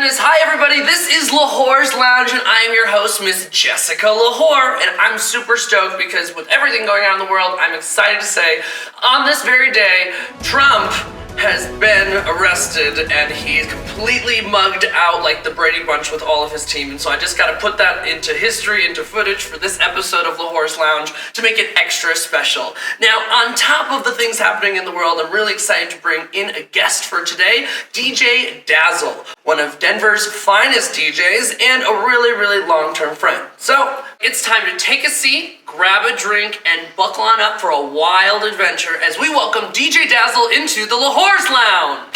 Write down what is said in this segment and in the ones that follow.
goodness. Hi, everybody. This is Lahore's Lounge, and I am your host, Miss Jessica Lahore. And I'm super stoked because with everything going on in the world, I'm excited to say on this very day, Trump has been arrested and he's completely mugged out like the Brady Bunch with all of his team. And so I just got to put that into history, into footage for this episode of Lahore's Lounge to make it extra special. Now, on top of the things happening in the world, I'm really excited to bring in a guest for today, DJ Dazz Ill, one of Denver's finest DJs and a really, really long-term friend. So it's time to take a seat, grab a drink, and buckle on up for a wild adventure as we welcome DJ Dazz Ill into the Lahore's Lounge.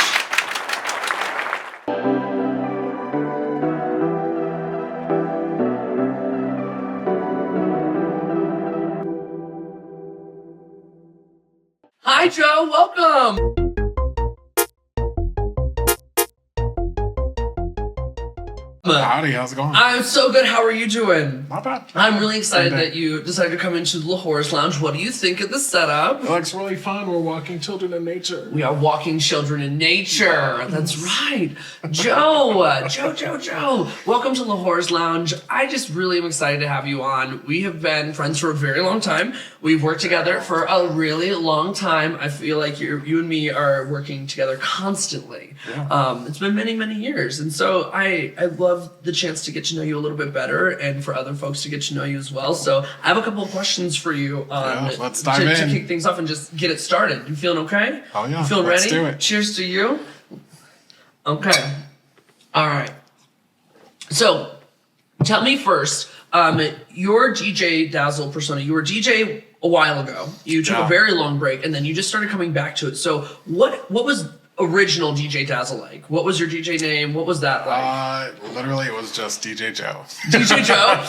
Hi, Joe. Welcome. Howdy, how's it going? I'm so good. How are you doing? Not bad. I'm really excited that you decided to come into the Lahore's Lounge. What do you think of the setup? It looks really fun. We're walking children in nature. We are walking children in nature. That's right. Joe. Welcome to Lahore's Lounge. I just really am excited to have you on. We have been friends for a very long time. We've worked together for a really long time. I feel like you and me are working together constantly. Yeah. It's been many, many years. And so I love the chance to get to know you a little bit better and for other folks to get to know you as well. So I have a couple of questions for you let's dive in. To kick things off and just get it started. You feeling okay? Oh yeah. You feeling let's ready? Do it. Cheers to you. Okay. All right. So tell me first, your DJ Dazz Ill persona, you were DJ a while ago. You took a very long break and then you just started coming back to it. So what was original DJ Dazz Ill like? What was your DJ name? What was that like? Literally, it was just DJ Joe. DJ Joe?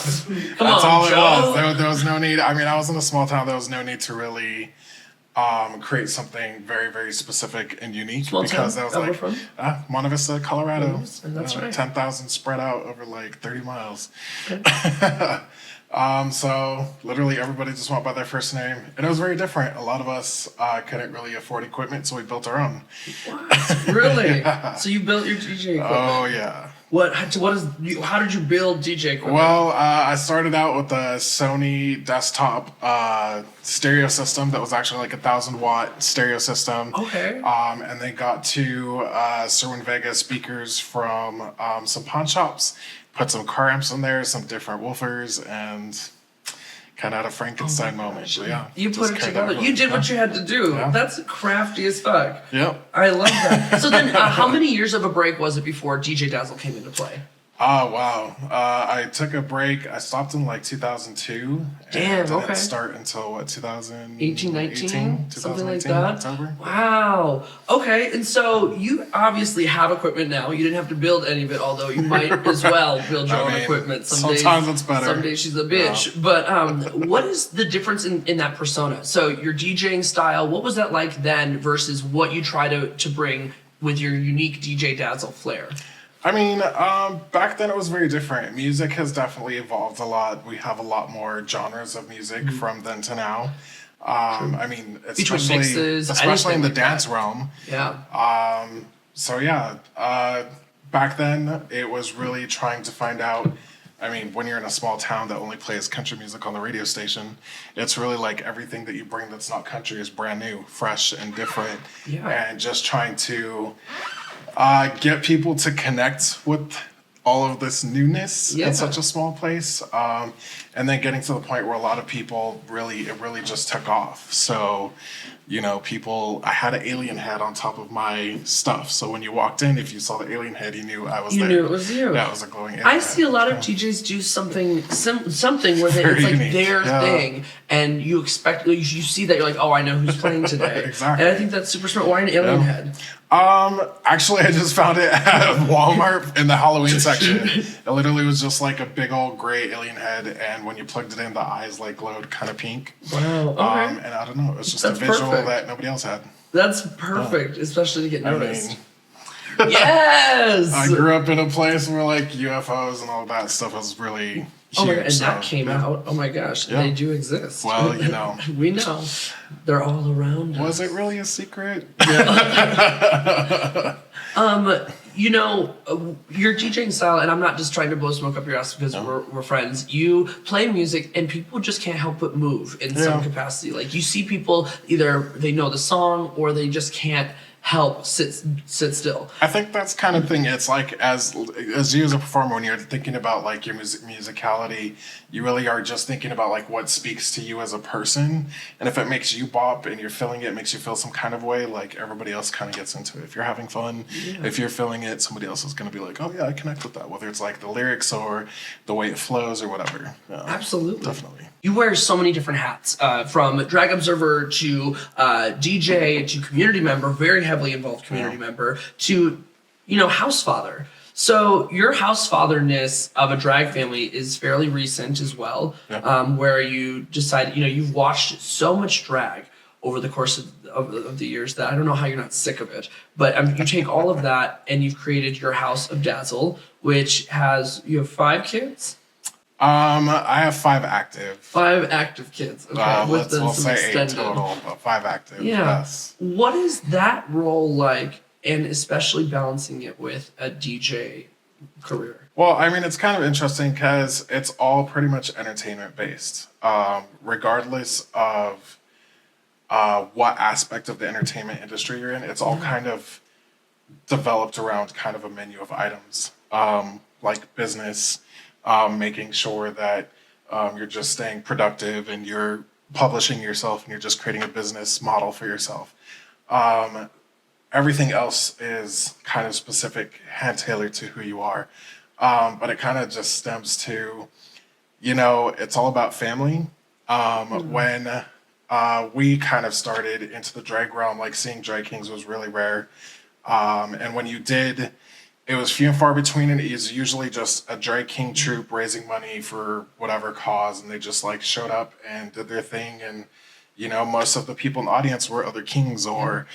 Come That's on, all Joe. it was. There was no need. I mean, I was in a small town. There was no need to really create something very, very specific and unique. Small because town? that was Where like Monte Vista, Colorado. That's right. 10,000 spread out over like 30 miles. Okay. So literally everybody just went by their first name, and it was very different. A lot of us couldn't really afford equipment, so we built our own. What? Really? Yeah. So you built your DJ equipment? Oh yeah. How did you build DJ equipment? Well, I started out with a Sony desktop stereo system that was actually like 1,000-watt stereo system. Okay. And then got two Sherwin Vega speakers from some pawn shops. Put some car amps in there, some different woofers, and kind of had a Frankenstein moment. So, yeah, you put it together. You did what you had to do. Yeah. That's crafty as fuck. Yep. I love that. So then, how many years of a break was it before DJ Dazz Ill came into play? Oh, wow. I took a break. I stopped in like 2002. Damn, and didn't okay. start until, 18, 19? Something like that? October. Wow. Okay, and so you obviously have equipment now. You didn't have to build any of it, although you might as well build your own equipment. Sometimes it's better. Some days she's a bitch. Yeah. But what is the difference in that persona? So your DJing style, what was that like then versus what you try to bring with your unique DJ Dazz Ill flair? I mean, back then it was very different. Music has definitely evolved a lot. We have a lot more genres of music from then to now. I mean, especially in the dance realm. Yeah. So yeah, back then it was really trying to find out. I mean, when you're in a small town that only plays country music on the radio station, it's really like everything that you bring that's not country is brand new, fresh, and different. Yeah. And just trying to get people to connect with all of this newness in such a small place, and then getting to the point where a lot of people it really just took off. So, I had an alien head on top of my stuff. So when you walked in, if you saw the alien head, you knew I was there. You knew it was you. Yeah, it was a glowing alien I head. see a lot of DJs do something where it's like unique. their thing, and you expect you see that you're like, oh, I know who's playing today. Exactly. And I think that's super smart. Why an alien head? Actually, I just found it at Walmart in the Halloween section. It literally was just like a big old gray alien head, and when you plugged it in, the eyes like glowed kind of pink. Wow. Okay. And I don't know, it was just That's a visual perfect. that nobody else had. That's perfect, especially to get noticed. I mean, Yes. I grew up in a place where like UFOs and all that stuff was really Oh my huge. God, and that came out. Oh my gosh, they do exist. Well, we know. They're all around us. Was it really a secret? Your DJing style, and I'm not just trying to blow smoke up your ass because we're friends. You play music, and people just can't help but move in some capacity. Like, you see people, either they know the song or they just can't help sit still. I think that's kind of thing. It's like as you as a performer, when you're thinking about like your musicality, you really are just thinking about like what speaks to you as a person. And if it makes you bop and you're feeling it, makes you feel some kind of way, like everybody else kind of gets into it. If you're having fun, if you're feeling it, somebody else is going to be like, oh yeah, I connect with that. Whether it's like the lyrics or the way it flows or whatever. Absolutely. Definitely. You wear so many different hats, from drag observer to DJ to community member, very heavily involved community member, to, house father. So your house fatherness of a drag family is fairly recent as well, where you decided, you've watched so much drag over the course of the years that I don't know how you're not sick of it. But you take all of that and you've created your House of Dazzle, which you have 5 kids? I have 5 active. 5 active kids. Okay, we'll say 8 total, but 5 active. Yeah. Yes. What is that role like, and especially balancing it with a DJ career? Well, I mean, it's kind of interesting because it's all pretty much entertainment based, regardless of what aspect of the entertainment industry you're in. It's all kind of developed around kind of a menu of items, like business. Making sure that you're just staying productive and you're publishing yourself and you're just creating a business model for yourself. Everything else is kind of specific, hand-tailored to who you are. But it kind of just stems to, it's all about family. When we kind of started into the drag realm, like seeing drag kings was really rare. And when you did, it was few and far between, and it was usually just a drag king troupe raising money for whatever cause, and they just like showed up and did their thing. And most of the people in the audience were other kings or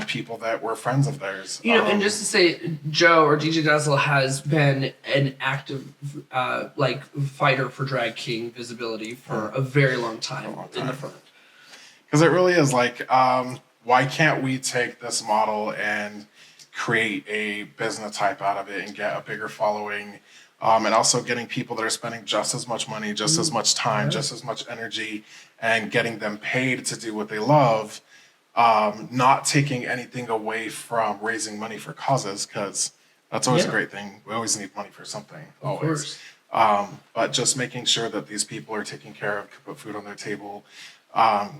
people that were friends of theirs. And just to say, Joe or DJ Dazzle has been an active fighter for drag king visibility for a very long time in the front. Because it really is like, why can't we take this model and create a business type out of it and get a bigger following, and also getting people that are spending just as much money, just as much time, just as much energy, and getting them paid to do what they love, not taking anything away from raising money for causes, because that's always a great thing. We always need money for something, always. But just making sure that these people are taken care of, can put food on their table,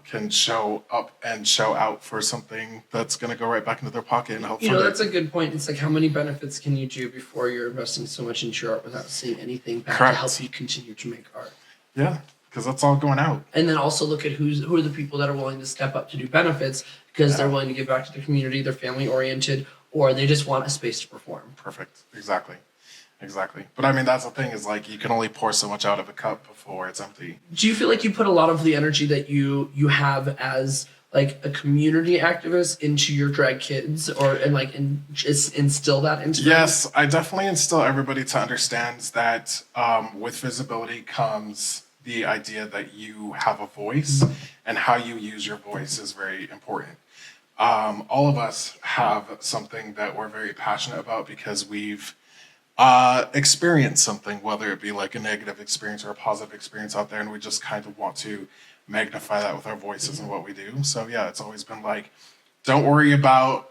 can show up and show out for something that's going to go right back into their pocket and help. That's a good point. It's like, how many benefits can you do before you're investing so much into your art without seeing anything back to help you continue to make art? Yeah, because that's all going out. And then also look at who are the people that are willing to step up to do benefits because they're willing to give back to the community, they're family oriented, or they just want a space to perform. Perfect. Exactly. But I mean, that's the thing, is like, you can only pour so much out of a cup before it's empty. Do you feel like you put a lot of the energy that you have as like a community activist into your drag kids, and just instill that into them? Yes, I definitely instill everybody to understand that with visibility comes the idea that you have a voice, and how you use your voice is very important. All of us have something that we're very passionate about because we've experience something, whether it be like a negative experience or a positive experience out there, and we just kind of want to magnify that with our voices and what we do. So yeah, it's always been like, don't worry about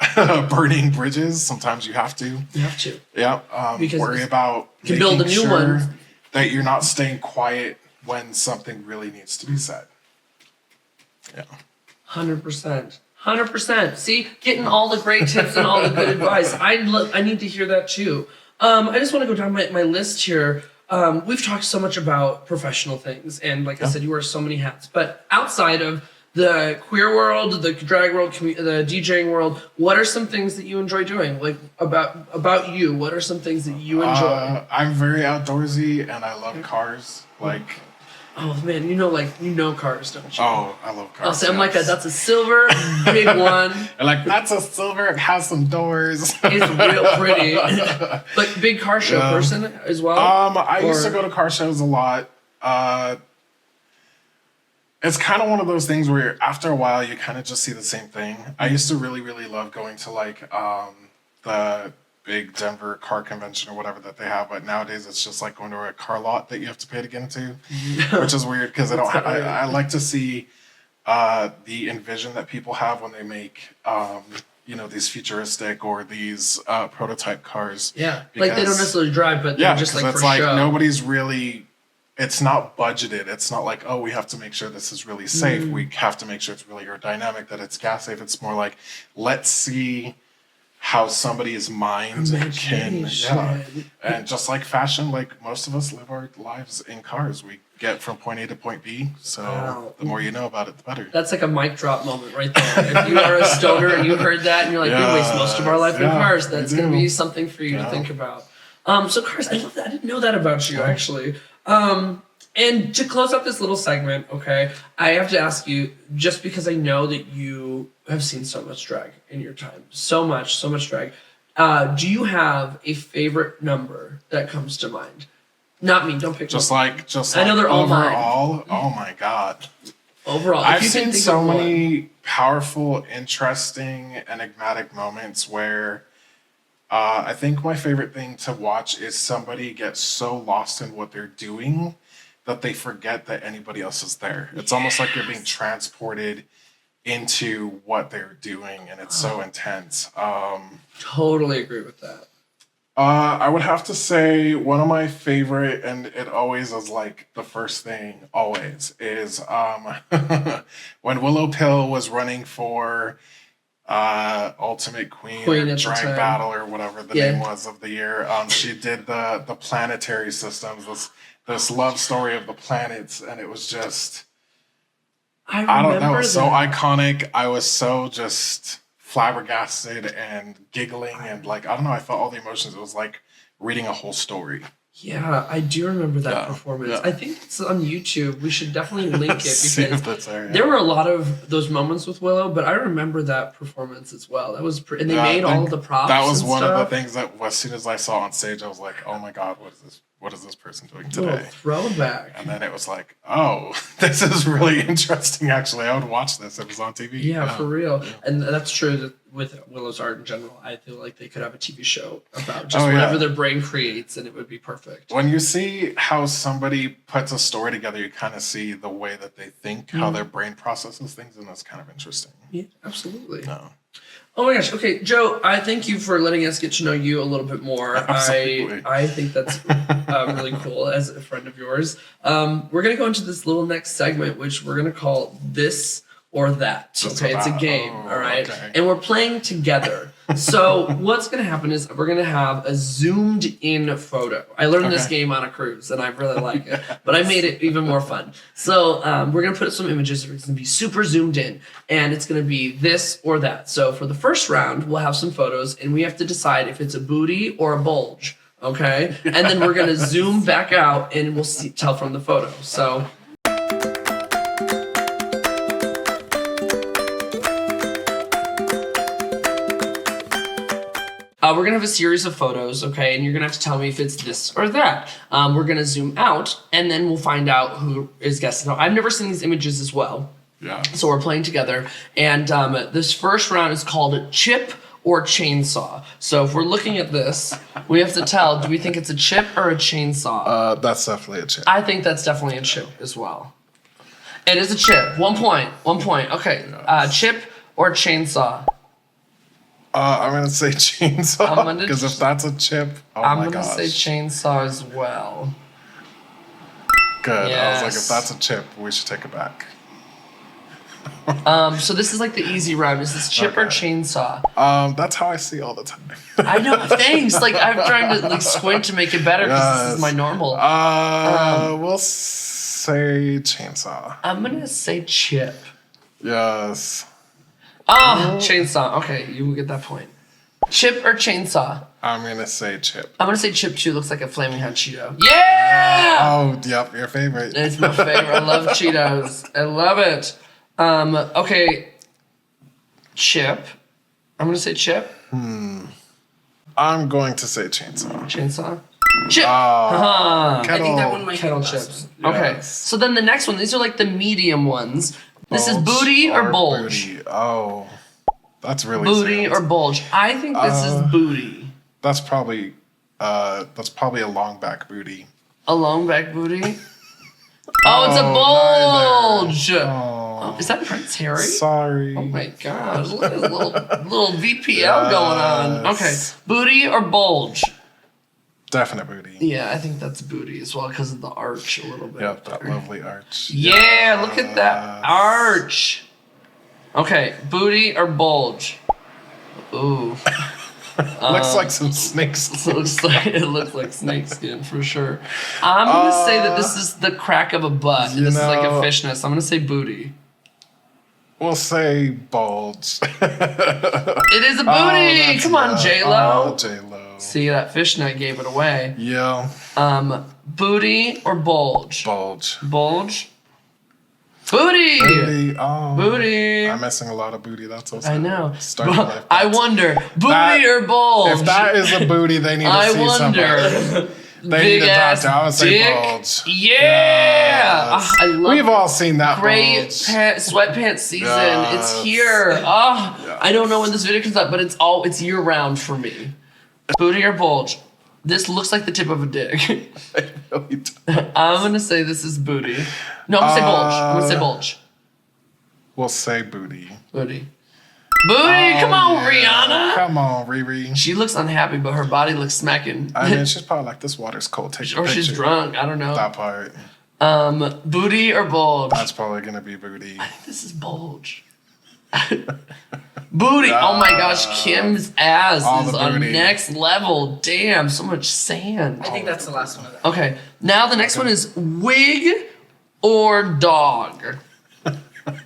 burning bridges. Sometimes you have to. Yeah. Because worry about making build a new one. That you're not staying quiet when something really needs to be said. Yeah. 100%. See, getting all the great tips and all the good advice. I need to hear that too. I just want to go down my list here. We've talked so much about professional things, and like I said, you wear so many hats. But outside of the queer world, the drag world, the DJing world, what are some things that you enjoy doing? Like about you, what are some things that you enjoy? I'm very outdoorsy, and I love cars. Like. Oh man, you know cars, don't you? Oh, I love cars. I'll say, I'm like, that's a silver, big one. And like, that's a silver, it has some doors. It's real pretty. Like, big car show person as well? I used to go to car shows a lot. It's kind of one of those things where after a while, you kind of just see the same thing. I used to really, really love going to like the big Denver car convention or whatever that they have, but nowadays it's just like going to a car lot that you have to pay to get into, which is weird because I like to see the envision that people have when they make these futuristic or these prototype cars. Yeah, like they don't necessarily drive, but they're just like it's for like show. nobody's really. It's not budgeted. It's not like, oh, we have to make sure this is really safe. We have to make sure it's really aerodynamic, that it's gas safe. It's more like, let's see how somebody's mind can, and just like fashion, like most of us live our lives in cars. We get from point A to point B, so the more you know about it, the better. That's like a mic drop moment right there. If you are a stoner and you heard that and you're like, we waste most of our life in cars, that's going to be something for you to think about. So cars, I love that. I didn't know that about you, actually. And to close up this little segment, okay, I have to ask you, just because I know that you have seen so much drag in your time, so much drag, do you have a favorite number that comes to mind? Not me, don't pick just one. like I know they're all overall, mine. oh my God. Overall, I've seen so many powerful, interesting, enigmatic moments where I think my favorite thing to watch is somebody get so lost in what they're doing that they forget that anybody else is there. It's almost like you're being transported into what they're doing, and it's so intense. Totally agree with that. I would have to say one of my favorite, and it always is like the first thing, always, is when Willow Pill was running for Ultimate Queen or Drag Battle or whatever the name was of the year. She did the planetary systems, this love story of the planets, and it was just I don't know, so iconic. I was so just flabbergasted and giggling and like I don't know, I felt all the emotions. It was like reading a whole story. Yeah, I do remember that performance. Yeah. I think it's on YouTube. We should definitely link it because there were a lot of those moments with Willow, but I remember that performance as well. That was and they made all of the props. That was one of the things that as soon as I saw on stage, I was like, "Oh my God, what is this? What is this person doing today?" Throwback. And then it was like, "Oh, this is really interesting." Actually, I would watch this if it was on TV. Yeah, for real. And that's true that with Willow's art in general, I feel like they could have a TV show about just whatever their brain creates, and it would be perfect. When you see how somebody puts a story together, you kind of see the way that they think, how their brain processes things, and that's kind of interesting. Yeah, absolutely. No. Oh my gosh. Okay, Joe, I thank you for letting us get to know you a little bit more. Absolutely. I think that's really cool as a friend of yours. We're going to go into this little next segment, which we're going to call This or That. Okay, it's a game, all right? Okay. And we're playing together. So what's going to happen is we're going to have a zoomed in photo. I learned this game on a cruise, and I really like it. But I made it even more fun. So we're going to put some images. It's going to be super zoomed in, and it's going to be this or that. So for the first round, we'll have some photos, and we have to decide if it's a booty or a bulge, okay? And then we're going to zoom back out, and we'll tell from the photo. So... we're going to have a series of photos, okay, and you're going to have to tell me if it's this or that. We're going to zoom out, and then we'll find out who is guessing. Now, I've never seen these images as well, so we're playing together. And this first round is called Chip or Chainsaw. So if we're looking at this, we have to tell, do we think it's a chip or a chainsaw? That's definitely a chip. I think that's definitely a chip as well. It is a chip. 1 point. 1 point. Okay. Chip or chainsaw? I'm going to say chainsaw, because if that's a chip, I'm going to say chainsaw as well. Good. Yes. I was like, if that's a chip, we should take it back. So this is like the easy round. Is this chip or chainsaw? That's how I see all the time. I know. Thanks. Like I'm trying to squint to make it better because this is my normal. We'll say chainsaw. I'm going to say chip. Yes. Chainsaw. Okay, you will get that point. Chip or chainsaw? I'm going to say chip. I'm going to say chip too. Looks like a Flaming Hot Cheeto. Yeah! Oh, yep, your favorite. It's my favorite. I love Cheetos. I love it. Okay. Chip. I'm going to say chip. I'm going to say chainsaw. Chainsaw? Chip! I think that one might kettle chips. Yes. Okay, so then the next one. These are like the medium ones. This is booty or bulge? Booty. Oh, that's really booty or bulge. I think this is booty. That's probably a long back booty. A long back booty? Oh, it's a bulge! Oh, is that Prince Harry? Sorry. Oh my gosh, look at a little VPL going on. Okay, booty or bulge? Definite booty. Yeah, I think that's booty as well because of the arch a little bit. Yep, that lovely arch. Yeah, look at that arch. Okay, booty or bulge? Ooh. Looks like some snake skin. It looks like snake skin for sure. I'm gonna say that this is the crack of a butt. This is like a fishnet. So I'm gonna say booty. We'll say bulge. It is a booty. Come on, J-Lo. Oh, J-Lo. See, that fishnet gave it away. Yeah. Booty or bulge? Bulge. Bulge. Booty. Booty. Oh. Booty. I'm missing a lot of booty. That's also. I know. But I wonder, booty or bulge? If that is a booty, they need to see somebody. They need a doctor. I would say bulge. Yeah. Yes. I love We've all seen that great bulge. sweatpants season. Yes. It's here. I don't know when this video comes out, but it's year round for me. Booty or bulge? This looks like the tip of a dick. I really don't. I'm gonna say this is booty. No, I'm gonna say bulge. We'll say booty. Booty. Booty! Come on, Rihanna! Come on, Riri. She looks unhappy, but her body looks smacking. I mean, she's probably like, this water's cold. Take a picture. Or she's drunk. I don't know. That part. Booty or bulge? That's probably gonna be booty. I think this is bulge. Booty! Oh my gosh, Kim's ass is on next level. Damn, so much sand. I think that's the last one. Okay, now the next one is wig or dog.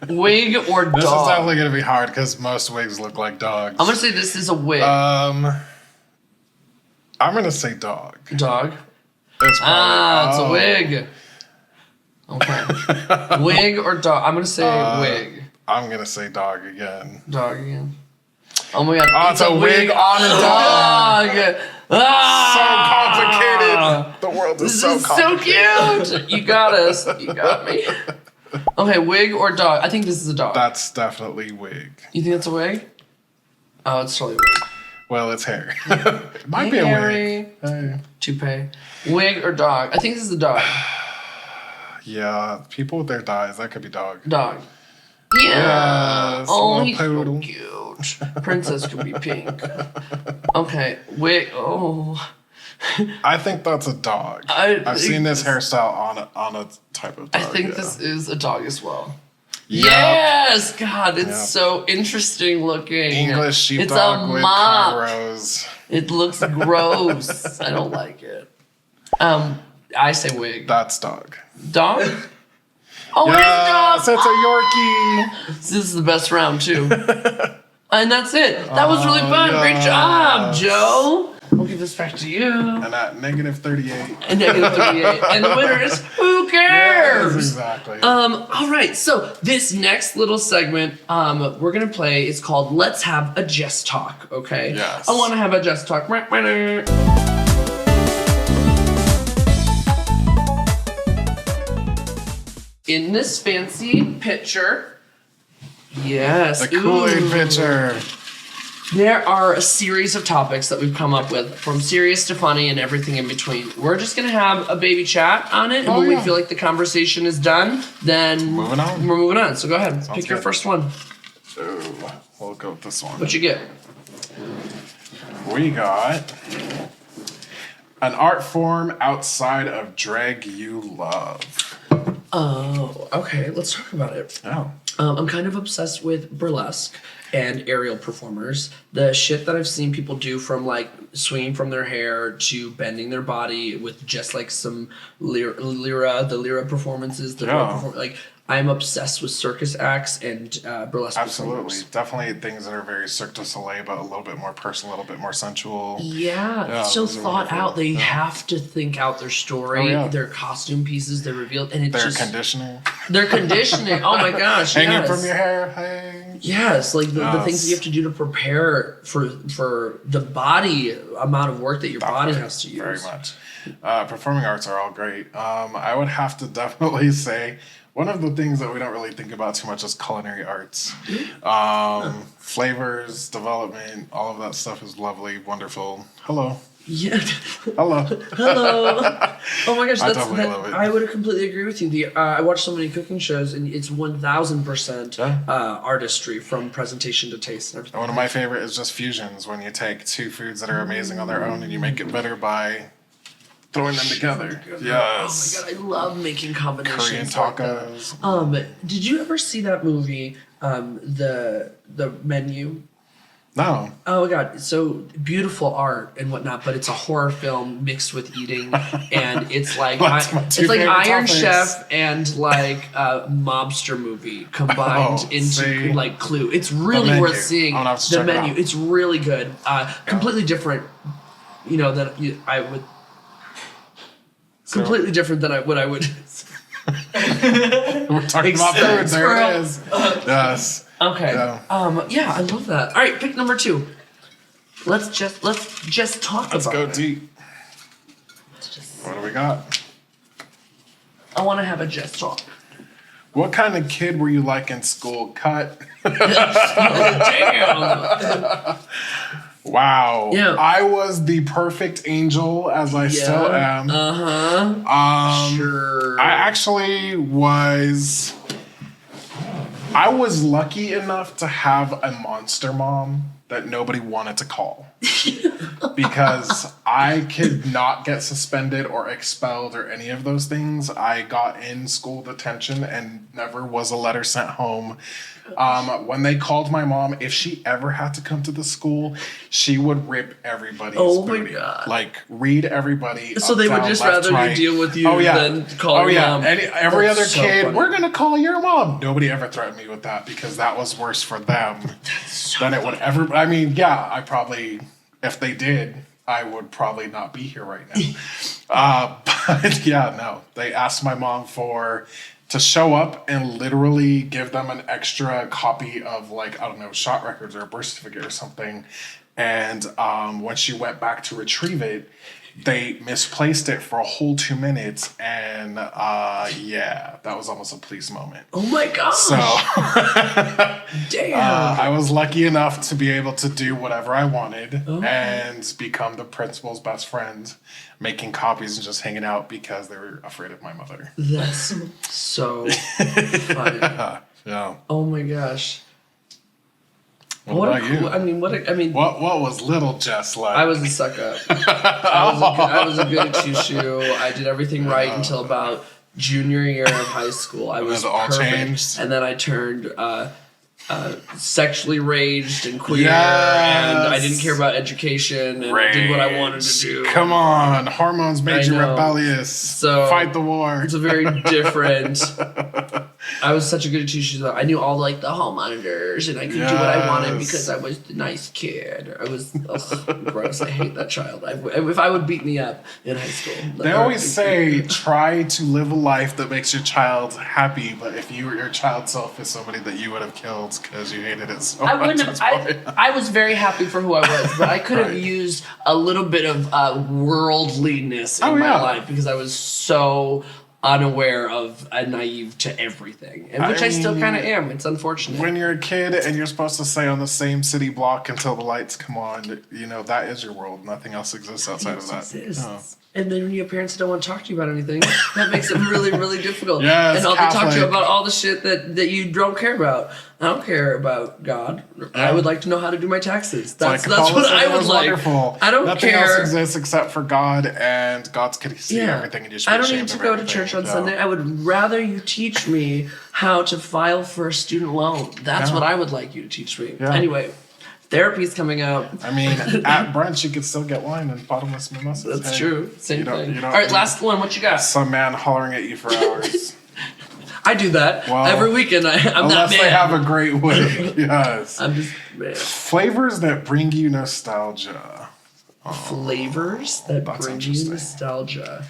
Wig or dog. This is definitely gonna be hard because most wigs look like dogs. I'm gonna say this is a wig. I'm gonna say dog. Dog. It's It's a wig. Okay. Wig or dog? I'm gonna say wig. I'm gonna say dog again. Dog again. Oh my god. Oh, it's a wig on a dog. Ah! So complicated. The world is This so is complicated. so cute. You got us. You got me. Okay, wig or dog? I think this is a dog. That's definitely wig. You think that's a wig? Oh, it's totally a wig. Well, it's hair. It might be a wig. Hey. Toupee. Wig or dog? I think this is a dog. Yeah, people with their dyes, that could be dog. Dog. Yeah. Yes, Oh, little he's so poodle. cute. Princess could be pink. Okay, wig. Oh. I think that's a dog. I've seen this hairstyle on a type of dog. I think this is a dog as well. Yep. Yes! God, it's Yep. so interesting looking. English sheepdog with cornrows. It looks gross. I don't like it. I say wig. That's dog. Dog? Oh, Yes, it is a dog! it's a Yorkie. This is the best round, too. And that's it. That was really fun. yes. Great job, Joe. We'll give this back to you. And at -38. And negative 38. And the winner is who cares? Yes, exactly. All right, so this next little segment we're gonna play is called Let's Have a Jess Talk, okay? Yes. I wanna have a Jess Talk. In this fancy picture, yes. The Kool-Aid ooh. pitcher. There are a series of topics that we've come up with, from serious to funny and everything in between. We're just gonna have a baby chat on it, and when we feel like the conversation is done, then Moving on. we're moving on. So go ahead, Sounds pick your good. first one. So we'll go with this one. What you get? We got an art form outside of drag you love. Oh, okay. Let's talk about it. Oh. I'm kind of obsessed with burlesque and aerial performers. The shit that I've seen people do, from like swinging from their hair to bending their body with just like some lyra performances. Like, I'm obsessed with circus acts and burlesque Absolutely. performers. Definitely things that are very Cirque du Soleil, but a little bit more personal, a little bit more sensual. Yeah, it's so those are thought wonderful. out. They have to think out their story, their costume pieces, their reveal, and it's Their just conditioning. their conditioning. Oh my gosh, Hanging yes. from your hair. Hey. Yes, like the things Yes. that you have to do to prepare for the body amount of work that your body has to use. Very much. Performing arts are all great. I would have to definitely say one of the things that we don't really think about too much is culinary arts. Flavors, development, all of that stuff is lovely, wonderful. Hello. Yeah. Hello. Hello. Oh my gosh, I totally love it. I would completely agree with you. I watch so many cooking shows, and it's 1000% artistry from presentation to taste and everything. One of my favorite is just fusions, when you take two foods that are amazing on their own and you make it better by throwing them together. Yes. Oh my god, I love making combinations. Korean tacos. Like that. Did you ever see that movie, the Menu? No. Oh my god, so beautiful art and whatnot, but it's a horror film mixed with eating, and it's like it's like Iron topics. Chef and like a mobster movie combined into like Clue. It's really worth seeing. The Menu. It's really good. Completely different, than I would. Completely different than what I would. We're talking about food. There it is. Yes. Okay. Yeah, I love that. All right, pick number 2. Let's just talk about it. Let's go deep. What do we got? I want to have a just talk. What kind of kid were you like in school? Cut. Damn. Wow. Yeah. I was the perfect angel, as I still am. Sure. I was lucky enough to have a monster mom that nobody wanted to call. Because I could not get suspended or expelled or any of those things. I got in school detention and never was a letter sent home. When they called my mom, if she ever had to come to the school, she would rip everybody's booty. My god! Like read everybody. So up, they down, would just left, rather right. you deal with you than call your mom. Every That's other so kid, funny. we're gonna call your mom. Nobody ever threatened me with that because that was worse for them than it would ever. I mean, yeah, I probably, if they did, I would probably not be here right now. But yeah, no, they asked my mom to show up and literally give them an extra copy of, like, I don't know, shot records or a birth certificate or something. And when she went back to retrieve it, they misplaced it for a whole 2 minutes. And that was almost a police moment. Oh my gosh. So damn. I was lucky enough to be able to do whatever I wanted and become the principal's best friend, making copies and just hanging out because they were afraid of my mother. That's so funny. Yeah. Oh my gosh. What about you? What was little Jess like? I was a suck up. I was a good shoo. I did everything right until about junior year of high school. I was all perfect. changed. And then I turned sexually raged and queer, and I didn't care about education, and I did what I wanted to do. Come on, hormones made you rebellious. So fight the war. It's a very different. I was such a good teacher. I knew all like the hall monitors, and I could do what I wanted because I was the nice kid. I was gross. I hate that child. If I would beat me up in high school. They always say try to live a life that makes your child happy, but if your child self is somebody that you would have killed because you hated it so much. I was very happy for who I was, but I could have used a little bit of worldliness in my life because I was so unaware of and naive to everything, and which I still kind of am. It's unfortunate. When you're a kid and you're supposed to stay on the same city block until the lights come on, that is your world. Nothing else exists outside of that. And then when your parents don't want to talk to you about anything, that makes it really, really difficult. Yes, and all they talk to you about all the shit that you don't care about. I don't care about God. I would like to know how to do my taxes. That's what I would like. Wonderful. I don't Nothing care. else exists except for God, and God's going to see everything. And you should I don't need to go to church on Sunday. I would rather you teach me how to file for a student loan. That's what I would like you to teach me. Yeah. Anyway, therapy's coming out. I mean, at brunch you could still get wine and bottomless mimosas. That's true. Same thing. All right, last one. What you got? Some man hollering at you for hours. I do that every weekend. I'm that man. Unless they have a great wig. Yes. I'm just man. Flavors that bring you nostalgia. Flavors that bring you nostalgia.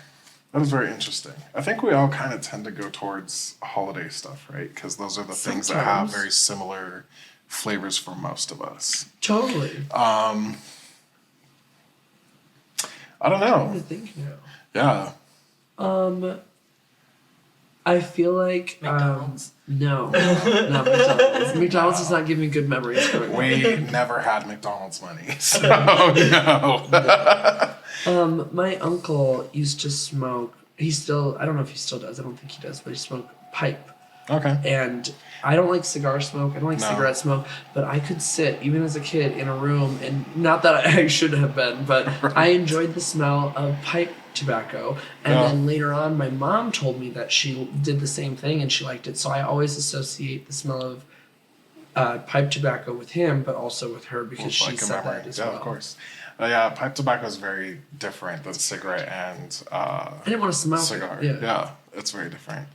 That is very interesting. I think we all kind of tend to go towards holiday stuff, right? Because those are the things that have very similar flavors for most of us. Totally. I don't know. I'm thinking now. Yeah. I feel like McDonald's. No, not McDonald's. McDonald's does not give me good memories. We never had McDonald's money, so no. My uncle used to smoke. I don't know if he still does. I don't think he does, but he smoked pipe. Okay. And I don't like cigar smoke. I don't like No. cigarette smoke. But I could sit, even as a kid, in a room, and not that I should have been, but I enjoyed the smell of pipe tobacco. And then later on, my mom told me that she did the same thing and she liked it. So I always associate the smell of pipe tobacco with him, but also with her because she said that as well. Of course. Yeah, pipe tobacco is very different than cigarette and I didn't want to smell cigar. it. Yeah, it's very different.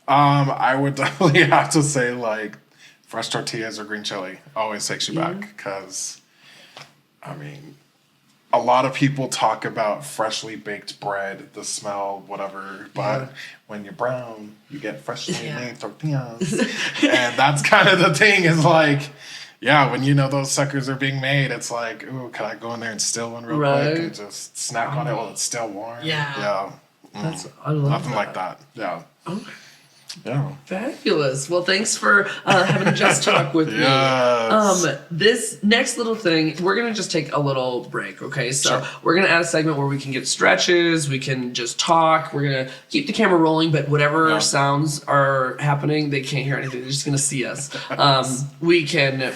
I would definitely have to say like fresh tortillas or green chili always takes you back because, I mean, a lot of people talk about freshly baked bread, the smell, whatever, but when you're brown, you get freshly made tortillas. And that's kind of the thing is like, yeah, when you know those suckers are being made, it's like, ooh, can I go in there and steal one real quick and just snack on it while it's still warm? Yeah. Yeah. I love Nothing that. like that. Yeah. Okay. Yeah. Fabulous. Well, thanks for having a Just Talk with Yes. me. This next little thing, we're going to just take a little break, okay? So Sure. we're going to add a segment where we can get stretches, we can just talk, we're going to keep the camera rolling, but whatever sounds are happening, they can't hear anything. They're just going to see us. We can...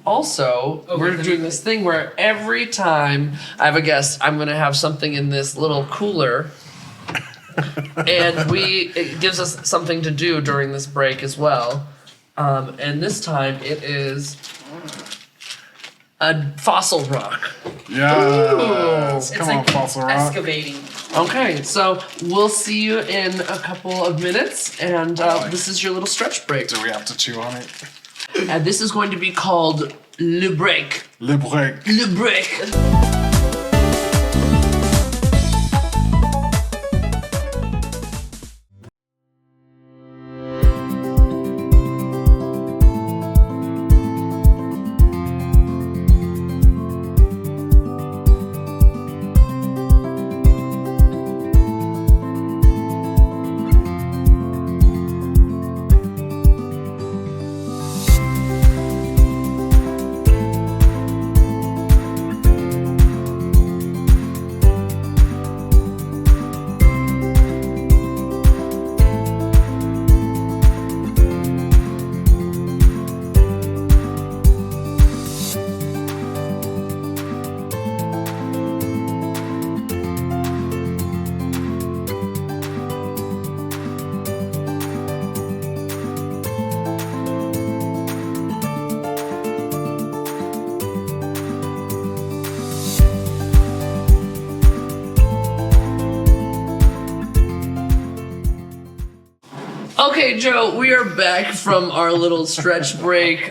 Also, we're doing this thing where every time I have a guest, I'm going to have something in this little cooler. And it gives us something to do during this break as well. And this time it is a fossil rock. Yes. It's Come like on, fossil rock. excavating. Okay, so we'll see you in a couple of minutes. And this is your little stretch break. Do we have to chew on it? And this is going to be called Le Break. Le break. Le Break. Okay, Joe, we are back from our little stretch break.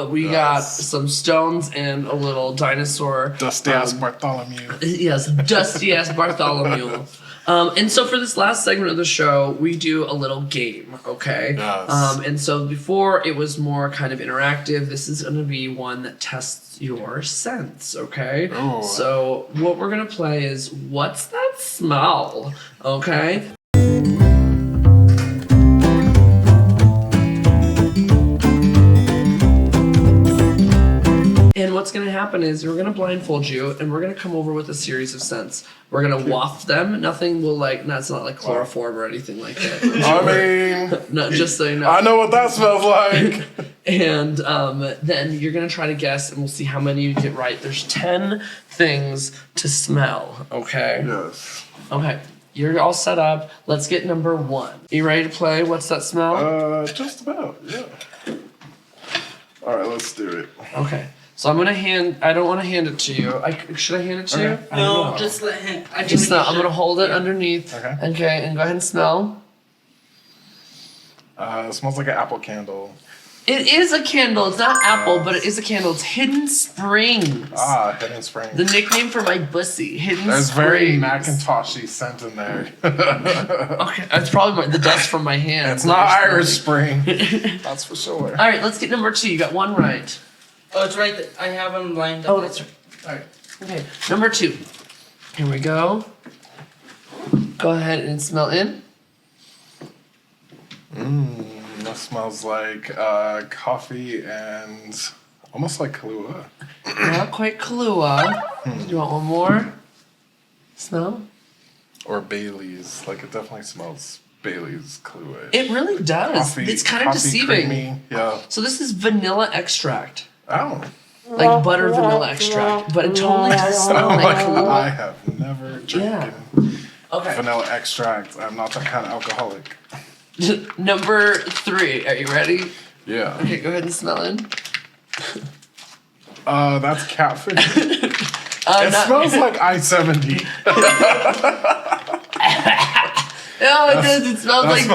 We got some stones and a little dinosaur. Dusty ass Bartholomew. Yes, dusty ass Bartholomew. And so for this last segment of the show, we do a little game, okay? Yes. And so before it was more kind of interactive, this is going to be one that tests your sense, okay? Ooh. So what we're going to play is, what's that smell, okay? And what's going to happen is we're going to blindfold you and we're going to come over with a series of scents. We're going to waft them. Nothing will it's not like chloroform or anything like that. I mean, No, just so you know. I know what that smells like. And then you're going to try to guess and we'll see how many you get right. There's 10 things to smell, okay? Yes. Okay. You're all set up. Let's get number 1. You ready to play? What's that smell? Just about, yeah. All right, let's do it. Okay. So I'm gonna I don't want to hand it to you. Should I hand it to you? I don't No, know. just let him. Just I'm gonna hold it underneath. Okay. Okay, and go ahead and smell. It smells like an apple candle. It is a candle. It's not apple, but it is a candle. It's Hidden Springs. Hidden Springs. The nickname for my bussy, Hidden There's Springs. very Macintoshy scent in there. Okay, that's probably the dust from my hand. It's not Irish Spring. That's for sure. All right, let's get number 2. You got 1 right. Oh, it's right. I have them lined up. Oh, that's right. All right. Okay, number 2. Here we go. Go ahead and smell in. That smells like coffee and almost like Kahlua. Not quite Kahlua. Do you want one more? Smell? Or Bailey's. Like, it definitely smells Bailey's Kahlua. It really does. It's kind of deceiving. Creamy. Yeah. So this is vanilla extract. Oh. Like butter vanilla extract. But it totally does smell like Kahlua. I have never drinking vanilla extract. I'm not that kind of alcoholic. Number 3. Are you ready? Yeah. Okay, go ahead and smell it. That's catfish. It smells like I-70. No, it does. It smells like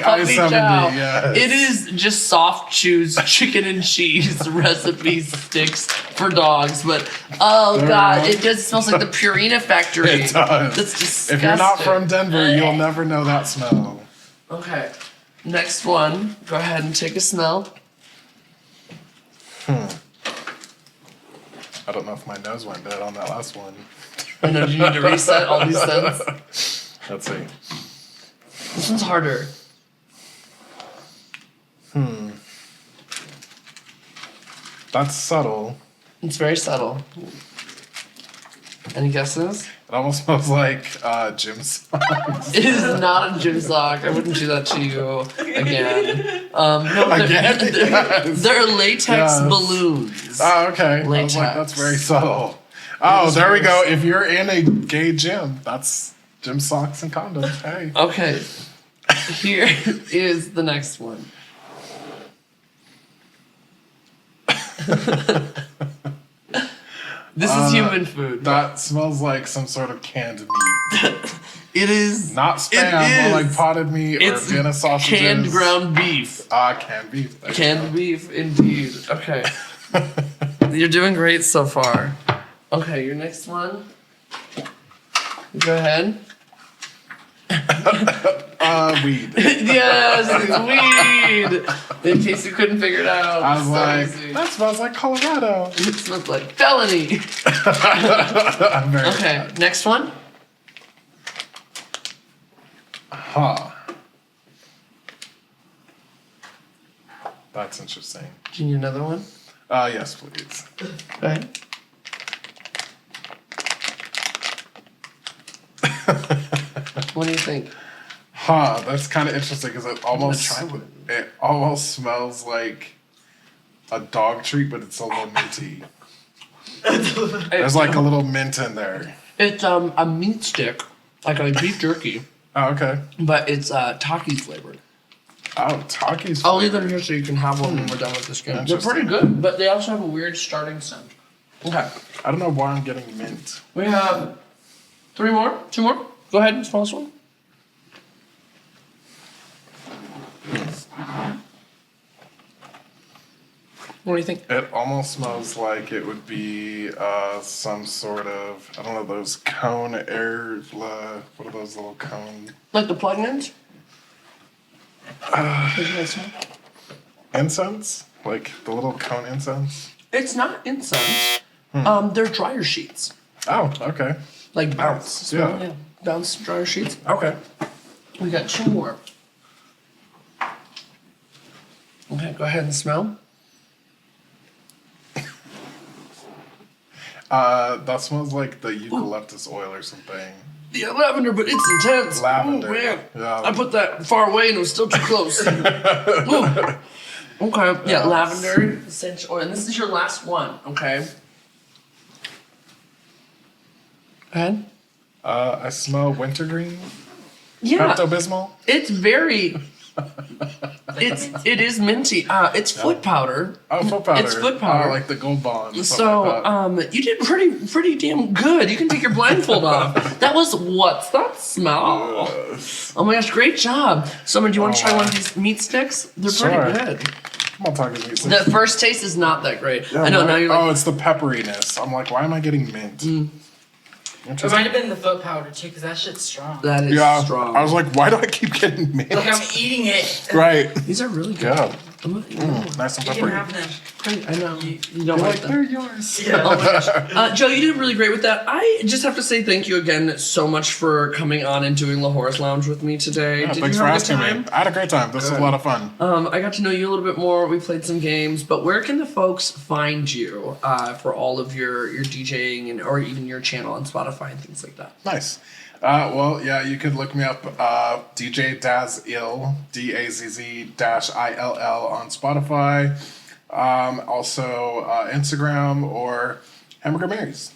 puppy I-70, chow. yes. It is just Soft Chews chicken and cheese recipe sticks for dogs. But, oh, God, it does. It smells like the Purina factory. It does. That's disgusting. If you're not from Denver, you'll never know that smell. Okay. Next one. Go ahead and take a smell. I don't know if my nose went dead on that last one. I know, do you need to reset all these scents? Let's see. This one's harder. That's subtle. It's very subtle. Any guesses? It almost smells like gym socks. It is not a gym sock. I wouldn't do that to you again. No, they're latex balloons. Oh, okay. Latex. I was like, that's very subtle. Oh, there we go. If you're in a gay gym, that's gym socks and condoms. Hey. Okay. Here is the next one. This is human food. That smells like some sort of canned meat. It is Not spam, or like potted meat or It's Vienna sausages. canned ground beef. Canned beef. There you Canned beef, indeed. Okay. You're doing great so far. Okay, your next one. Go ahead. Weed. Yes, it's weed. In case you couldn't figure it out. I was So like, easy. that smells like Colorado. It smells like felony. I'm very Okay, excited. next one. Huh. That's interesting. Do you need another one? Yes, please. Go ahead. What do you think? Huh, that's kind of interesting because it almost try one. it almost smells like a dog treat, but it's a little minty. There's like a little mint in there. It's a meat stick, like a beef jerky, Oh, okay. but it's Takis flavored. Oh, Takis. I'll leave them here so you can have one when we're done with this game. They're pretty good, but they also have a weird starting scent. Okay, I don't know why I'm getting mint. we have 3 more, 2 more. Go ahead and smell this one. What do you think? It almost smells like it would be some sort of, I don't know, those cone air. What are those little cone Like the plug-ins? What do you guys smell? incense? Like the little cone incense? It's not incense. They're dryer sheets. Oh, okay. Like bounce. Yeah. Yeah. Bounce dryer sheets. Okay. We got 2 more. Okay, go ahead and smell. That smells like the eucalyptus oil or something. Yeah, lavender, but it's intense. Lavender. Oh, man. Yeah. I put that far away and it was still too close. Ooh. Okay. Yeah, lavender, essential oil. And this is your last one, okay? Go ahead. I smell wintergreen. Yeah. Pepto-Bismol. It's very. It is minty. It's foot powder. Oh, foot powder. It's foot powder. Oh, like the Gold Bond. So, Like that. you did pretty damn good. You can take your blindfold off. That was what's that smell? Oh my gosh, great job. Summer, do you want to try one of these meat sticks? They're pretty good. Come on, talk to me. The first taste is not that great. Yeah, I know, now you're like, oh, it's the pepperiness. I'm like, why am I getting mint? It might have been the foot powder too, because that shit's strong. that is Yeah, strong. I was like, why do I keep getting mint? Like I'm eating it. Right. These are really good. Yeah. Nice and You can peppery. have them. I know. You don't You're like like, them. they're yours. Yeah. Oh my gosh. Joe, you did really great with that. I just have to say thank you again so much for coming on and doing Lahore's Lounge with me today. Yeah, Did thanks you for have a good asking time? me. I had a great time. This was a lot of fun. I got to know you a little bit more. We played some games, but where can the folks find you for all of your DJing and or even your channel on Spotify and things like that? Nice. Well, yeah, you could look me up, DJ Dazz Ill, DAZZ-ILL on Spotify. Also Instagram or Hamburger Mary's.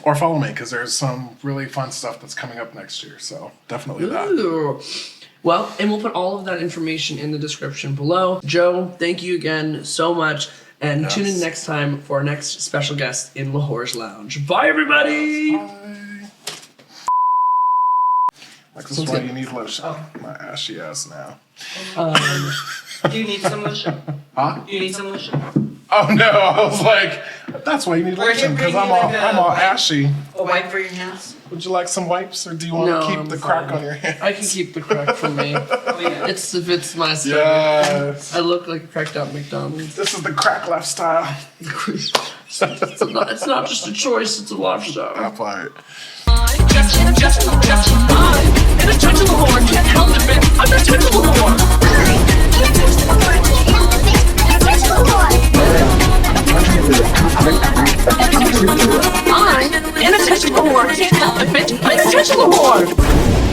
Or follow me, because there's some really fun stuff that's coming up next year. So definitely that. Ooh. Well, and we'll put all of that information in the description below. Joe, thank you again so much. And tune in next time for our next special guest in Lahore's Lounge. Bye, everybody! Bye. Like, this is why you need lotion. My ashy ass now. Do you need some lotion? Huh? Do you need some lotion? Oh no! I was like, that's why you need Or I lotion, can because bring I'm you all like I'm a all wipe. ashy. A wipe for your hands? Would you like some wipes, or do you want No, to keep I'm the crack fine. on your hands? I can keep the crack from me. Oh, yeah. It's if it's my style. Yes. I look like a cracked out McDonald's. This is the crack lifestyle. It's not just a choice, it's a lifestyle. Apply it. Just I'm an intentional whore, can't help it, bitch. I'm an intentional whore. I'm an intentional whore, can't help it, bitch. I'm an intentional whore.